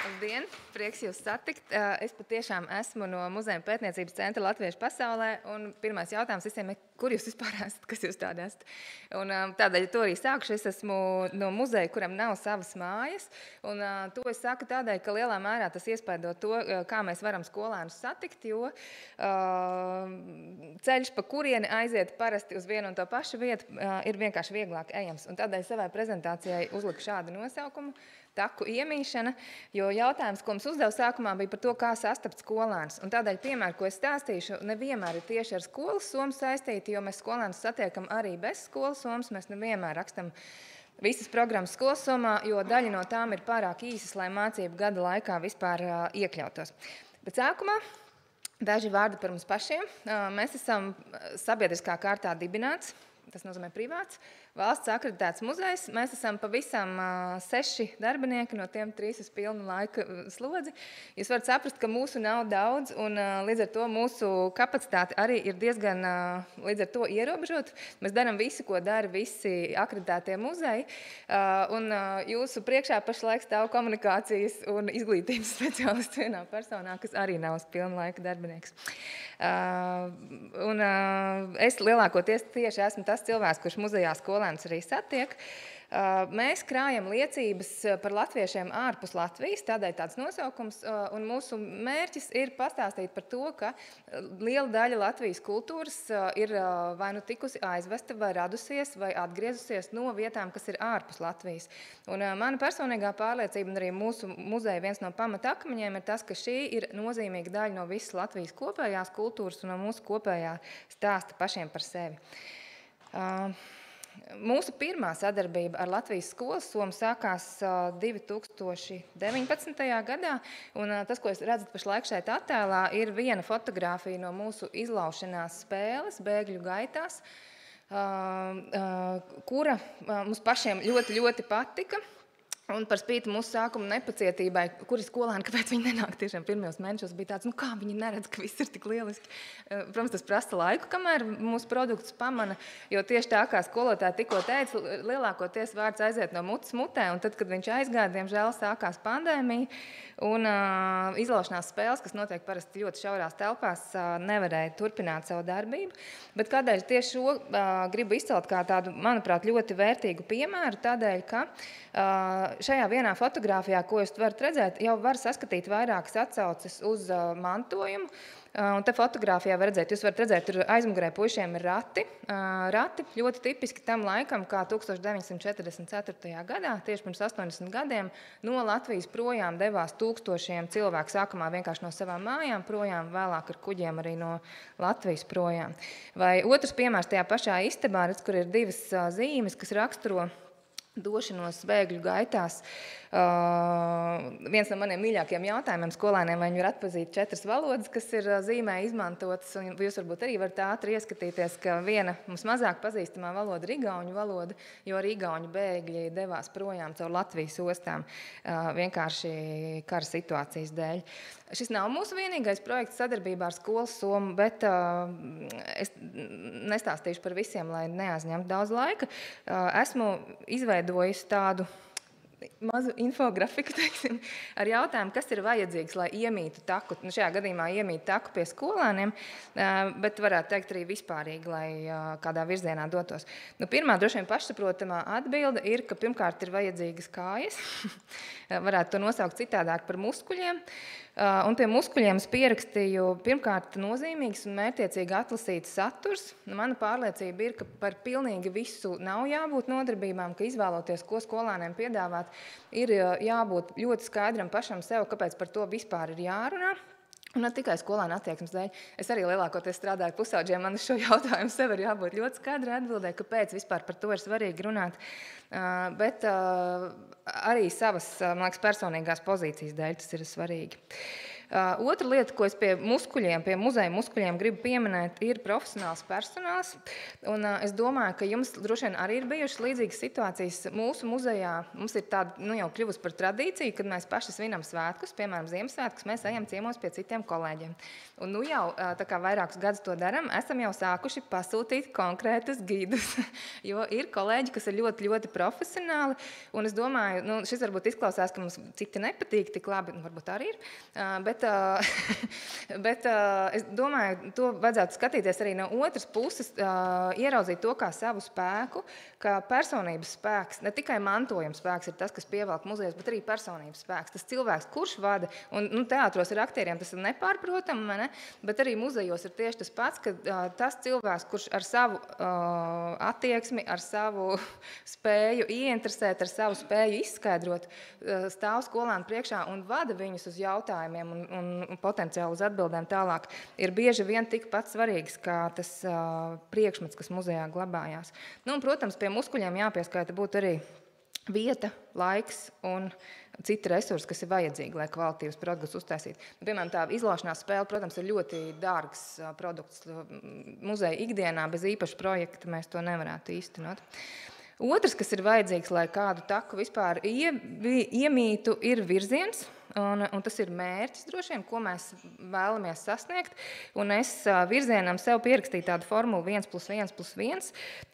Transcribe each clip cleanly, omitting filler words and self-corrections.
Labdien! Prieks jūs satikt. Es patiešām esmu no Muzeja pētniecības centra Latviešu pasaulē. Un pirmais jautājums visiem ir, kur jūs vispār esat, kas jūs tādi esat? Un tādēļ to arī sākuši. Es esmu no muzeja, kuram nav savas mājas. Un to es saku tādēļ, ka lielā mērā tas iespaido to, kā mēs varam skolēnus satikt, jo ceļš, pa kurieni aiziet parasti uz vienu un to pašu vietu, ir vienkārši vieglāk ejams. Un tādēļ savai prezentācijai uzliku šādu nosaukumu – taku iemīšana, jo jautājums, ko mums uzdev sākumā, bija par to, kā sastapt skolēnus. Un tādēļ piemēri, ko es stāstīšu, nevienmēr ir tieši ar skolas somu saistīti, jo mēs skolēnus satiekam arī bez skolas somas. Mēs nevienmēr rakstam visas programmas skolas somā, jo daļa no tām ir pārāk īsas, lai mācību gada laikā vispār iekļautos. Bet sākumā daži vārdi par mums pašiem. Mēs esam sabiedriskā kārtā dibināts, tas nozīmē privāts, valsts akreditēts muzejs. Mēs esam pavisam 6 darbinieki, no tiem 3 uz pilnu laika slodzi. Jūs varat saprast, ka mūsu nav daudz, un līdz ar to mūsu kapacitāte arī ir diezgan līdz ar to ierobežot. Mēs darām visu, ko dara visi akreditētie muzeji, un jūsu priekšā pašlaik stāv komunikācijas un izglītības speciālists vienā personā, kas arī nav uz pilnu laika darbinieks. Es lielākoties tieši esmu tas cilvēks, kurš muzejā skolēnus arī satiek. Mēs krājam liecības par latviešiem ārpus Latvijas, tādēļ tāds nosaukums, un mūsu mērķis ir pastāstīt par to, ka liela daļa Latvijas kultūras ir vai nu tikusi aizvesta, vai radusies, vai atgriezusies no vietām, kas ir ārpus Latvijas. Un mana personīgā pārliecība, un arī mūsu muzeja viens no pamatakmeņiem ir tas, ka šī ir nozīmīga daļa no visas Latvijas kopējās kultūras un no mūsu kopējā stāsta pašiem par sevi. Mūsu pirmā sadarbība ar Latvijas skolas somu sākās 2019. gadā, un tas, ko jūs redzat pašlaik šeit attēlā, ir viena fotogrāfija no mūsu izlaušanās spēles Bēgļu gaitās, kura mums pašiem ļoti, ļoti patika. Un par spīti mūsu sākuma nepacietībai, kuri skolēni, kāpēc viņi nenāk tiešām pirmajos mēnešos, bija tāds, kā viņi neredz, ka viss ir tik lieliski. Protams, tas prasa laiku, kamēr mūsu produktus pamana, jo tieši tā, kā skolotāja tikko teica, lielākoties vārds aiziet no mutes mutē, un tad, kad viņš aizgāja, diemžēl sākās pandēmija, un izlaušanās spēles, kas notiek parasti ļoti šaurās telpās, nevarēja turpināt savu darbību. Bet kādēļ tieši šo gribu izcelt kā tādu, manuprāt, ļoti vērtīgu piemēru, tādēļ, ka šajā vienā fotogrāfijā, ko jūs varat redzēt, jau var saskatīt vairākas atsauces uz mantojumu. Un te fotogrāfijā var redzēt, jūs varat redzēt, tur aizmugurē puišiem ir rati. Rati ļoti tipiski tam laikam, kā 1944. gadā, tieši pirms 80 gadiem, no Latvijas projām devās tūkstošiem cilvēku sākumā vienkārši no savām mājām projām, vēlāk ar kuģiem arī no Latvijas projām. Vai otrs piemērs tajā pašā istabā, redz, kur ir 2 zīmes, kas raksturo došanos bēgļu gaitās. Viens no maniem mīļākajiem jautājumiem skolēniem, vai viņi var atpazīt 4 valodas, kas ir zīmē izmantotas, un jūs varbūt arī varat ātri ieskatīties, ka viena mums mazāk pazīstamā valoda ir igauņu valoda, jo arī igauņu bēgļi devās projām caur Latvijas ostām vienkārši kara situācijas dēļ. Šis nav mūsu vienīgais projekts sadarbībā ar skolas somu, bet es nestāstīšu par visiem, lai neaizņemtu daudz laika. Esmu izveidojusi tādu mazu infografiku, teiksim, ar jautājumu, kas ir vajadzīgs, lai iemītu taku. Šajā gadījumā iemītu taku pie skolēniem, bet varētu teikt arī vispārīgi, lai kādā virzienā dotos. Pirmā droši vien pašsaprotamā atbilde ir, ka pirmkārt ir vajadzīgas kājas. Varētu to nosaukt citādāk par muskuļiem. Un pie muskuļiem es pierakstīju pirmkārt nozīmīgs un mērķiecīgi atlasīts saturs. Mana pārliecība ir, ka par pilnīgi visu nav jābūt nodarbībām, ka izvēloties, ko skolēniem piedāvāt, ir jābūt ļoti skaidram pašam sev, kāpēc par to vispār ir jārunā. Un ne tikai skolēnu attieksmes dēļ. Es arī lielākoties strādāju pusauģiem, man uz šo jautājumu sev ir jābūt ļoti skaidrai atbildē, kāpēc vispār par to ir svarīgi runāt. Bet arī savas, man liekas, personīgās pozīcijas dēļ tas ir svarīgi. Otra lieta, ko es pie muzeja muskuļiem gribu pieminēt, ir profesionāls personāls. Un es domāju, ka jums droši vien arī ir bijušas līdzīgas situācijas. Mūsu muzejā mums ir tāda jau kļuvusi par tradīciju, kad mēs paši svinam svētkus, piemēram, Ziemassvētkus, mēs ejam ciemos pie citiem kolēģiem. Un jau tā kā vairākus gadus to daram, esam jau sākuši pasūtīt konkrētus gidus, jo ir kolēģi, kas ir ļoti, ļoti profesionāli. Un es domāju, šis varbūt izklausās, ka mums citi nepatīk tik labi, varbūt arī ir, bet es domāju, to vajadzētu skatīties arī no otras puses, ieraudzīt to kā savu spēku, kā personības spēks, ne tikai mantojuma spēks ir tas, kas pievelk muzejus, bet arī personības spēks. Tas cilvēks, kurš vada, un teātros ir aktieriem, tas ir nepārprotami, ne? Bet arī muzejos ir tieši tas pats, ka tas cilvēks, kurš ar savu attieksmi, ar savu spēju ieinteresēt, ar savu spēju izskaidrot, stāv skolēnu priekšā un vada viņus uz jautājumiem un potenciāli uz atbildēm tālāk, ir bieži vien tikpat svarīgs kā tas priekšmets, kas muzejā glabājās. Un, protams, pie muskuļiem jāpieskaita būtu arī vieta, laiks un citi resursi, kas ir vajadzīgi, lai kvalitīvas produktus uztaisītu. Piemēram, tā izlaušanās spēle, protams, ir ļoti dārgs produkts. Muzeja ikdienā bez īpaša projekta mēs to nevarētu īstenot. Otrs, kas ir vajadzīgs, lai kādu taku vispār iemītu, ir virziens. Un tas ir mērķis, droši vien, ko mēs vēlamies sasniegt. Un es virzienam sev pierakstīju tādu formulu 1+1+1,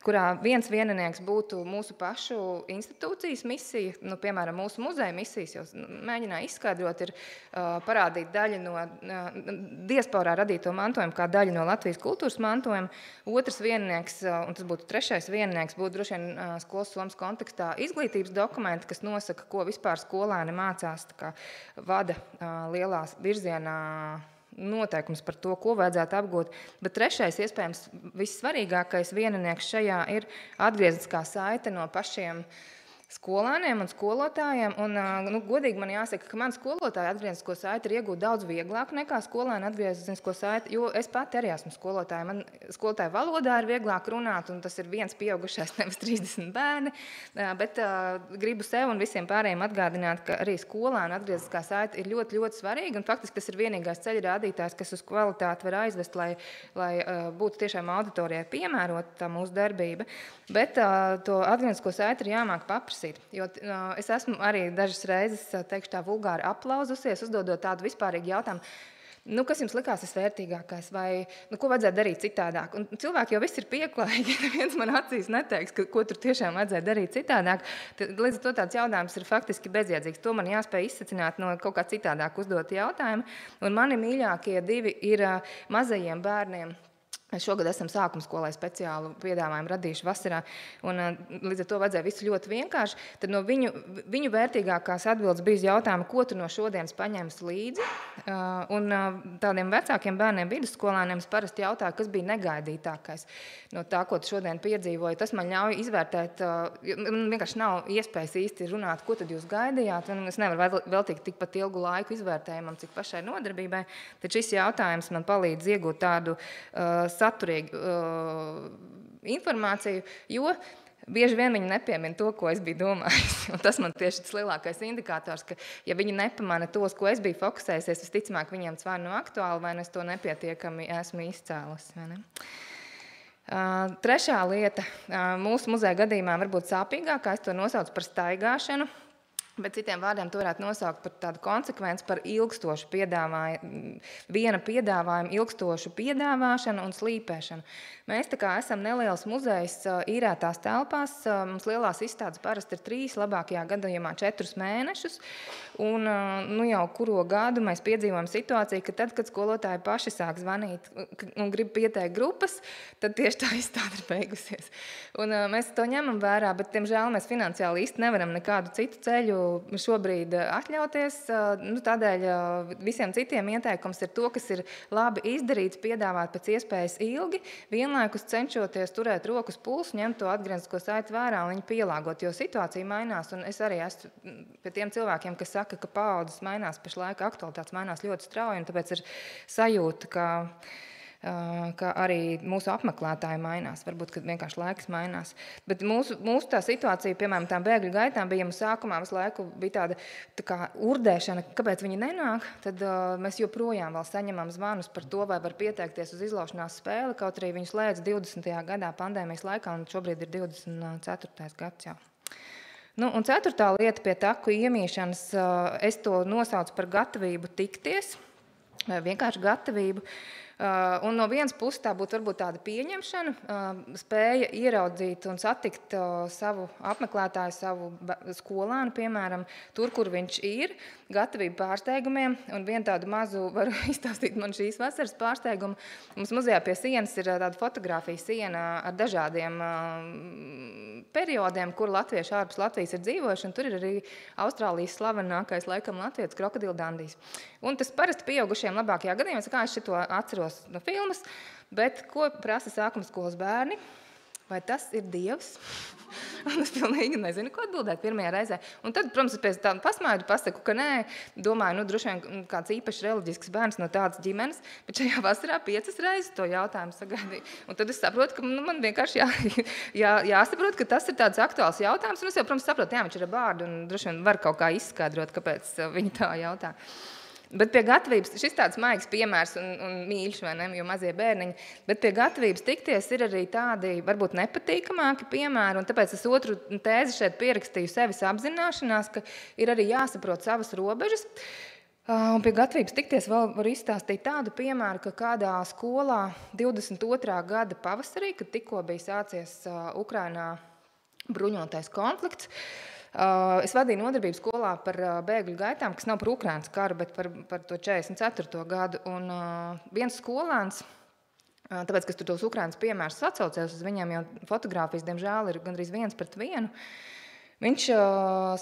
kurā viens vieninieks būtu mūsu pašu institūcijas misija, piemēram, mūsu muzeja misijas, jo mēģināju izskaidrot, ir parādīt daļu no diasporā radīto mantojumu, kā daļu no Latvijas kultūras mantojuma. Otrs vieninieks, un tas būtu trešais vieninieks, būtu droši vien skolas somas kontekstā izglītības dokumenti, kas nosaka, ko vispār skolēni mācās, tā kā vada lielās virzienā noteikums par to, ko vajadzētu apgūt. Bet trešais, iespējams, vissvarīgākais vieninieks šajā ir atgriezniskā saite no pašiem skolēniem un skolotājiem. Un, godīgi man jāsaka, ka man skolotāja atgrieznisko saiti ir iegūt daudz vieglāk nekā skolēna atgrieznisko saiti, jo es pati arī esmu skolotāja. Man skolotāja valodā ir vieglāk runāt, un tas ir viens pieaugušais, nevis 30 bērni. Bet gribu sev un visiem pārējiem atgādināt, ka arī skolēna atgriezniskā saiti ir ļoti, ļoti svarīga, un faktiski tas ir vienīgais ceļa rādītājs, kas uz kvalitāti var aizvest, lai būtu tiešām auditorijai piemērota mūsu darbība. Bet to atgrieznisko saiti ir jāmāk paprasīt. Jo es esmu arī dažas reizes, teikšu tā, vulgāri aplauzusies, uzdodot tādu vispārīgu jautājumu, kas jums likās visvērtīgākais, vai ko vajadzētu darīt citādāk? Un cilvēki jau viss ir pieklājīgi, neviens man acīs neteiks, ko tur tiešām vajadzētu darīt citādāk. Līdz ar to tāds jautājums ir faktiski bezjēdzīgs. To man jāspēj izsacināt no kaut kā citādāk uzdot jautājumu. Un mani mīļākie divi ir mazajiem bērniem. Mēs šogad esam sākumskolai speciālu piedāvājumu radījuši vasarā, un līdz ar to vajadzēja visu ļoti vienkārši. Tad no viņu vērtīgākās atbildes bija jautājumi, ko tu no šodienas paņems līdzi. Un tādiem vecākiem bērniem, vidusskolāniem, es parasti jautāju, kas bija negaidītākais no tā, ko tu šodien piedzīvoji. Tas man ļauj izvērtēt, man vienkārši nav iespējas īsti runāt, ko tad jūs gaidījāt, un es nevaru veltīt tikpat ilgu laiku izvērtējumam, cik pašai nodarbībai. Tad šis jautājums man palīdz iegūt tādu saturīgu informāciju, jo bieži vien viņi nepiemina to, ko es biju domājis. Un tas man tieši tas lielākais indikators, ka ja viņi nepamana tos, ko es biju fokusējusies, visticamāk viņiem vai nav aktuāli, vai es to nepietiekami esmu izcēlus. Vai ne? Trešā lieta mūsu muzeja gadījumā varbūt sāpīgākā, es to nosaucu par staigāšanu. Bet citiem vārdiem to varētu nosaukt par tādu konsekvenci, par ilgstošu viena piedāvājuma ilgstošu piedāvāšanu un slīpēšanu. Mēs tā kā esam neliels muzejs īrētās telpās, mums lielās izstādes parasti ir 3, labākajā gadījumā 4 mēnešus, un jau kuro gadu mēs piedzīvojam situāciju, ka tad, kad skolotāji paši sāk zvanīt un grib pieteikt grupas, tad tieši tā izstāde ir beigusies. Un mēs to ņemam vērā, bet, diemžēl, mēs finansiāli īsti nevaram nekādu citu ceļu šobrīd atļauties. Tādēļ visiem citiem ieteikums ir to, kas ir labi izdarīts, piedāvāt pēc iespējas ilgi, vienlaikus cenšoties turēt rokas pulsu, ņemt to atgrieznisko saiti vērā un viņu pielāgot, jo situācija mainās, un es arī esmu pie tiem cilvēkiem, kas saka, ka paaudzes mainās pašlaik, aktualitātes mainās ļoti strauji, un tāpēc ir sajūta, ka ka arī mūsu apmeklētāji mainās. Varbūt, kad vienkārši laiks mainās. Bet mūsu tā situācija, piemēram, tām bēgļu gaitām bija, mums sākumā visu laiku bija tā kā urdēšana, kāpēc viņi nenāk, tad mēs joprojām vēl saņemam zvanus par to, vai var pieteikties uz izlaušanās spēli, kaut arī viņus slēdz 20. gadā pandēmijas laikā, un šobrīd ir 24. gads jau. Nu, un 4. lieta pie taku iemīšanas, es to nosaucu par gatavību tikties, vai vienkārši gatavību. Un no vienas puses tā būtu varbūt tāda pieņemšana, spēja ieraudzīt un satikt savu apmeklētāju, savu skolānu, piemēram, tur, kur viņš ir, gatavību pārsteigumiem. Un vienu tādu mazu varu izstāstīt man šīs vasaras pārsteigumu. Mums muzejā pie sienas ir tāda fotografija siena ar dažādiem periodiem, kur latvieši ārpus Latvijas ir dzīvojuši, un tur ir arī Austrālijas slavenākais laikam latvietis Krokodila Dandijs. Un tas parasti pieaugušiem labākajā gadījumā, es šito atceros no filmas, bet ko prasa sākuma skolas bērni? Vai tas ir Dievs? Un es pilnīgi nezinu, ko atbildēt pirmajā reizē. Un tad, protams, es pēc tādu pasmaidu pasaku, ka nē, domāju, droši vien kāds īpaši reliģisks bērns no tādas ģimenes, bet šajā vasarā 5 reizes to jautājumu sagaidīju. Un tad es saprotu, ka man vienkārši jāsaprot, ka tas ir tāds aktuāls jautājums, un es jau, protams, saprotu, jā, viņš ir ar bārdu, un droši vien var kaut kā izskaidrot, kāpēc viņi tā jautā. Bet pie gatavības, šis tāds maigs piemērs un mīļš, vai ne, jo mazie bērniņi, bet pie gatavības tikties ir arī tādi, varbūt nepatīkamāki piemēri, un tāpēc es otru tēzi šeit pierakstīju sevis apzināšanās, ka ir arī jāsaprot savas robežas. Un pie gatavības tikties vēl var izstāstīt tādu piemēru, ka kādā skolā 22. gada pavasarī, kad tikko bija sācies Ukrainā bruņotais konflikts, es vadīju nodarbību skolā par bēgļu gaitām, kas nav par Ukrainas karu, bet par to 44. gadu. Un viens skolēns, tāpēc, ka tur tos Ukrainas piemērus atsaucējos uz viņiem, jo fotogrāfijas, diemžēl, ir gandrīz 1:1, viņš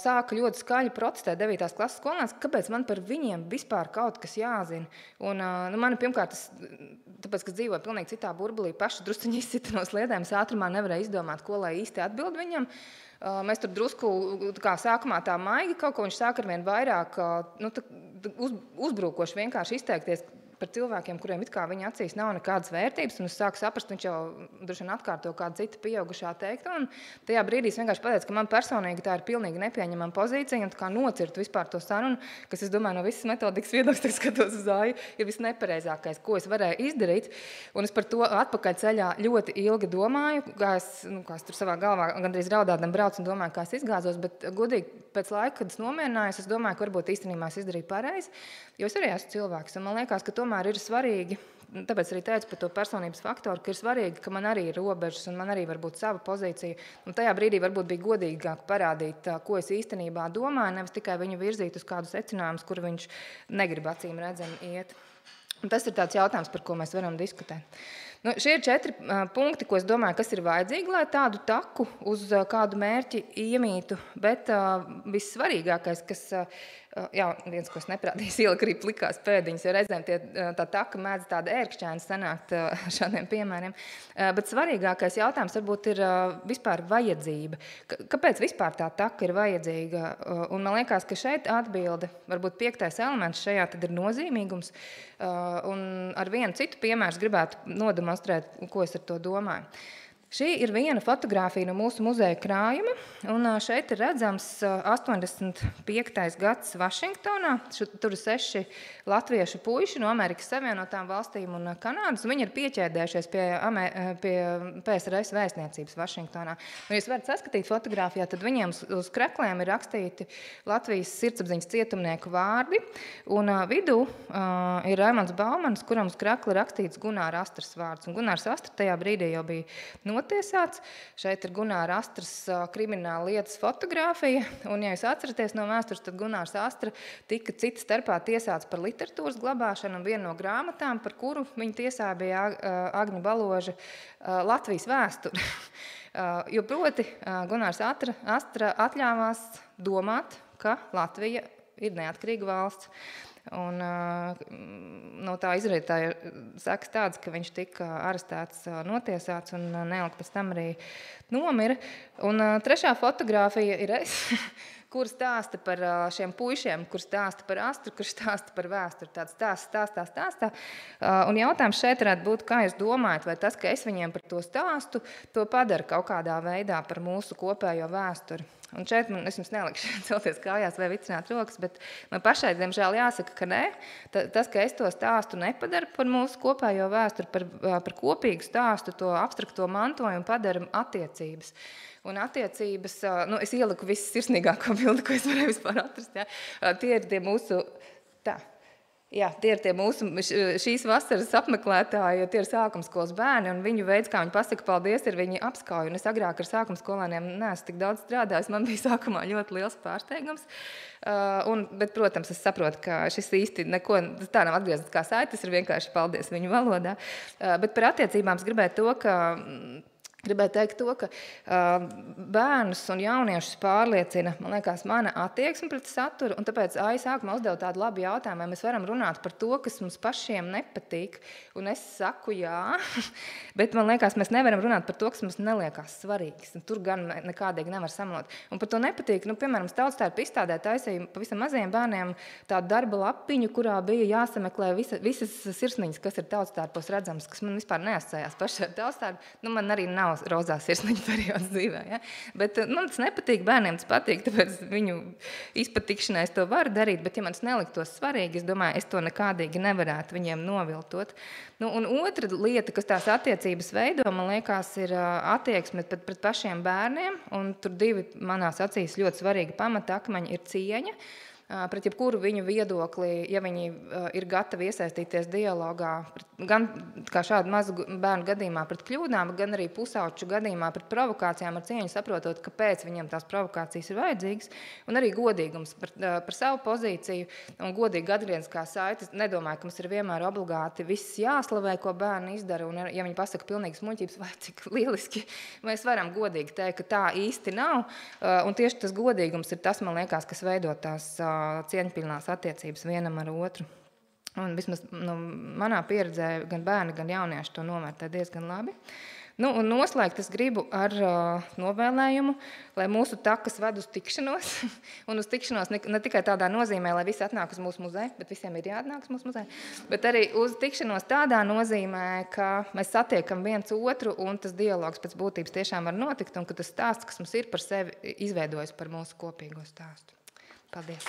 sāka ļoti skaļi protestēt 9. klases skolēns, kāpēc man par viņiem vispār kaut kas jāzina. Un mani pirmkārt, tāpēc, ka dzīvoju pilnīgi citā burbulī, paši drusciņi izsita no sliedēm, es ātrumā nevarēju izdomāt, ko lai īsti atbild viņam. Mēs tur drusku, kā sākumā tā maigi kaut ko, viņš sāk arvien vairāk uzbrukoši vienkārši izteikties par cilvēkiem, kuriem it kā viņa acīs nav nekādas vērtības, un es sāku saprast, viņš jau droši vien atkārto kādu citu pieaugušā teiktu, un tajā brīdī es vienkārši pateicu, ka man personīgi tā ir pilnīgi nepieņemama pozīcija, un tā kā nocirt vispār to sarunu, kas, es domāju, no visas metodikas viedokļa skatos uz Aju, ir visnepareizākais, ko es varēju izdarīt, un es par to atpakaļ ceļā ļoti ilgi domāju, kā es tur savā galvā gandrīz raudādam braucu un domāju, kā es izgāzos, bet godīgi pēc laika, kad es nomierinājos, es domāju, ka varbūt īstenībā es izdarīju pareizi, jo es arī esmu cilvēks, un man liekas, ka tomēr ir svarīgi, tāpēc arī teicu par to personības faktoru, ka ir svarīgi, ka man arī ir robežas un man arī var būt sava pozīcija. Un tajā brīdī varbūt bija godīgāk parādīt, ko es īstenībā domāju, nevis tikai viņu virzīt uz kādu secinājumus, kur viņš negrib acīm redzami iet. Un tas ir tāds jautājums, par ko mēs varam diskutēt. Šie ir 4 punkti, ko es domāju, kas ir vajadzīgi, lai tādu taku uz kādu mērķi iemītu, bet vissvarīgākais, kas, jā, viens, ko es neprādījis, ielika arī plikās pēdiņas, jo reizēm tā taka mēdz tāda ērkšķēna sanākt šādiem piemēriem, bet svarīgākais jautājums varbūt ir vispār vajadzība. Kāpēc vispār tā taka ir vajadzīga? Un man liekas, ka šeit atbilde, varbūt 5. elements šajā tad ir nozīmīgums, un ar vienu citu piemēru gribētu nodemonstrēt, ko es ar to domāju. Šī ir viena fotogrāfija no mūsu muzeja krājuma, un šeit ir redzams 85. gads Vašingtonā. Tur ir 6 latviešu puiši no Amerikas Savienotām valstīm un Kanādas, un viņi ir pieķēdējušies pie PSRS vēstniecības Vašingtonā. Un jūs varat saskatīt fotogrāfijā, tad viņiem uz kreklēm ir rakstīti Latvijas sirdsapziņas cietumnieku vārdi, un vidū ir Raimonds Baumans, kuram uz krekla rakstīts Gunāra Astras vārds. Un Gunārs Astra tajā brīdī jau bija notiesāts. Šeit ir Gunāra Astras krimināla lietas fotogrāfija, un, ja jūs atceraties no vēstures, tad Gunārs Astra tika cita starpā tiesāts par literatūras glabāšanu, un viena no grāmatām, par kuru viņa tiesā bija Agņa Baloža Latvijas vēsture. Jo proti Gunārs Astra atļāvās domāt, ka Latvija ir neatkarīga valsts. Un no tā izrietēja sekas tādas, ka viņš tika arestēts, notiesāts un neilgi pēc tam arī nomira. Un 3. fotogrāfija ir es, kur stāsta par šiem puišiem, kur stāsta par astru, kur stāsta par vēsturi. Tāds stāstā. Un jautājums šeit varētu būt, kā jūs domājat, vai tas, ka es viņiem par to stāstu, to padara kaut kādā veidā par mūsu kopējo vēsturi. Un šeit es jums nelikšu celties kājās vai vicināt rokas, bet man pašai, diemžēl, jāsaka, ka nē. Tas, ka es to stāstu nepadaru par mūsu kopējo vēsturi, par kopīgu stāstu, to abstrakto mantojumu padara attiecības. Un attiecības, es ieliku visu sirsnīgāko bildi, ko es varēju vispār atrast. Ja? Tie ir tie mūsu... Jā, tie ir tie mūsu šīs vasaras apmeklētāji, tie ir sākumskolas bērni, un viņu veids, kā viņi pasaka paldies, ir viņi apskauj. Un es agrāk ar sākumskolēniem neesmu tik daudz strādājis, man bija sākumā ļoti liels pārsteigums. Bet, protams, es saprotu, ka šis īsti neko, tā nav atgriezniskā saite, tas ir vienkārši paldies viņu valodā. Bet par attiecībām es gribēju to, ka... Gribēju teikt to, ka bērnus un jauniešus pārliecina, man liekas, mana attieksme pret saturu, un tāpēc sākumā uzdevu tādu labu jautājumu, vai mēs varam runāt par to, kas mums pašiem nepatīk, un es saku jā, bet man liekas, mēs nevaram runāt par to, kas mums neliekās svarīgs, un tur gan nekādīgi nevar samalot. Un par to nepatīk, piemēram, Tautstērpa izstādē taisīja pavisam mazajiem bērniem tādu darba lapiņu, kurā bija jāsameklē visas sirsniņas, kas ir Tautstērpos redzams, kas man vispār neasociējās paši ar Tautstērpu, man arī nav rozā sirsniņa periods dzīvē. Ja? Bet man tas nepatīk, bērniem tas patīk, tāpēc viņu izpatikšanai es to varu darīt, bet ja man tas neliktos svarīgi, es domāju, es to nekādīgi nevarētu viņiem noviltot. Un otra lieta, kas tās attiecības veido, man liekas, ir attieksme pret pašiem bērniem, un tur divi manās acīs ļoti svarīgi pamatakmeņi ir cieņa, pret jebkuru viņu viedokli, ja viņi ir gatavi iesaistīties dialogā, gan kā šādu mazu bērnu gadījumā pret kļūdām, gan arī pusauču gadījumā pret provokācijām ar cieņu, saprotot, kāpēc viņiem tās provokācijas ir vajadzīgas, un arī godīgums par savu pozīciju, un godīgi atgriezniskā saite. Nedomāju, ka mums ir vienmēr obligāti viss jāslavē, ko bērni izdara, un ja viņi pasaka pilnīgas muļķības, vai cik lieliski, mēs varam godīgi teikt, ka tā īsti nav, un tieši tas godīgums ir tas, man liekas, kas veido tās cieņpilnās attiecības vienam ar otru. Un vismaz manā pieredzē gan bērni, gan jaunieši to novērtē diezgan labi. Un noslēgt es gribu ar novēlējumu, lai mūsu takas ved uz tikšanos. Un uz tikšanos ne tikai tādā nozīmē, lai visi atnāk uz mūsu muzeju, bet visiem ir jāatnāk uz mūsu muzeju, bet arī uz tikšanos tādā nozīmē, ka mēs satiekam viens otru un tas dialogs pēc būtības tiešām var notikt un ka tas stāsts, kas mums ir par sevi, izveidojas par mūsu kopīgo stāstu. Paldies!